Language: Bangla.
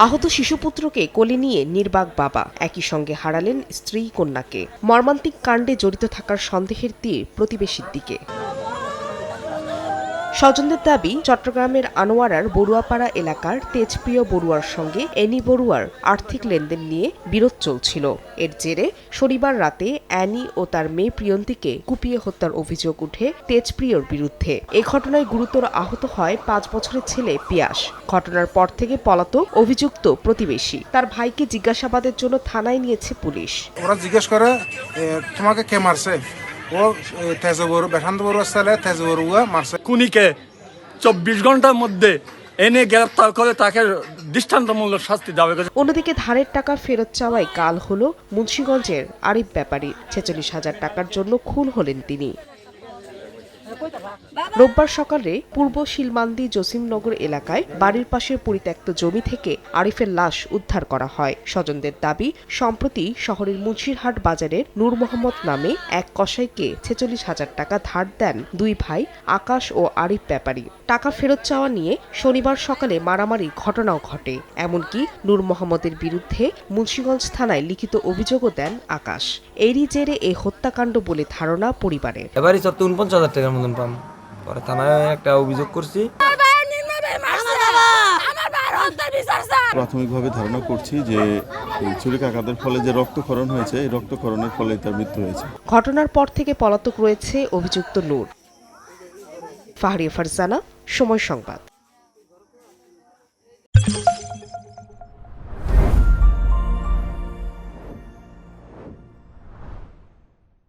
আহত শিশুপুত্রকে কোলে নিয়ে নির্বাক বাবা, একই সঙ্গে হারালেন স্ত্রী কন্যাকে। মর্মান্তিক কাণ্ডে জড়িত থাকার সন্দেহের তীর প্রতিবেশীর দিকে। স্বজনদের দাবি, চট্টগ্রামের আনোয়ারার বড়ুয়াপাড়া এলাকার তেজপ্রিয় বড়ুয়ার সঙ্গে অ্যানি বড়ুয়ার আর্থিক লেনদেন নিয়ে বিরোধ চলছিল। এর জেরে শনিবার রাতে অ্যানি ও তার মেয়ে প্রিয়ন্তীকে কুপিয়ে হত্যার অভিযোগ উঠে তেজপ্রিয়র বিরুদ্ধে। এ ঘটনায় গুরুতর আহত হয় ৫ বছরের ছেলে পিয়াস। ঘটনার পর থেকে পলাতক অভিযুক্ত প্রতিবেশী। তার ভাইকে জিজ্ঞাসাবাদের জন্য থানায় নিয়েছে পুলিশ। ওরা জিজ্ঞেস করে, তোমাকে কে মারছে? ও তেজবড়ু বেঠান্ত বড়ুয়া ছেলে তেজবড়ুয়া মারছে। খুনিকে ২৪ ঘন্টার মধ্যে এনে গ্রেফতার করে তাকে দৃষ্টান্তমূলক শাস্তি দেওয়া হবে। অন্যদিকে ধারের টাকা ফেরত চাওয়ায় কাল হলো মুন্সিগঞ্জের আরিফ ব্যাপারী। ৪৬,০০০ টাকার জন্য খুন হলেন তিনি। রোববার সকালে পূর্ব শিলমান্দি জসিমনগর এলাকায় বাড়ির পাশের পরিত্যক্ত জমি থেকে আরিফের লাশ উদ্ধার করা হয়। স্বজনদের দাবি, সম্প্রতি শহরের মুন্সিরহাট বাজারের নূর মোহাম্মদ নামে এক কসাইকে ৪৬,০০০ টাকা ধার দেন দুই ভাই আকাশ ও আরিফ ব্যাপারী। টাকা ফেরত চাওয়া নিয়ে শনিবার সকালে মারামারি ঘটনাও ঘটে। এমনকি নূর মোহাম্মদের বিরুদ্ধে মুন্সিগঞ্জ থানায় লিখিত অভিযোগও দেন আকাশ। এরই জেরে এই হত্যাকাণ্ড বলে ধারণা পরিবারের। এবারই ৪৯,০০০ টাকার মতন পাম। পরে থানায় একটা অভিযোগ করছি। প্রাথমিকভাবে ধারণা করছি যে ছুরিকাঘাতের ফলে যে রক্তক্ষরণ হয়েছে, এই রক্তক্ষরণের ফলে তার মৃত্যু হয়েছে। ঘটনার পর থেকে পলাতক রয়েছে অভিযুক্ত নূর। ফাহরিয়া ফারজানা, সময় সংবাদ।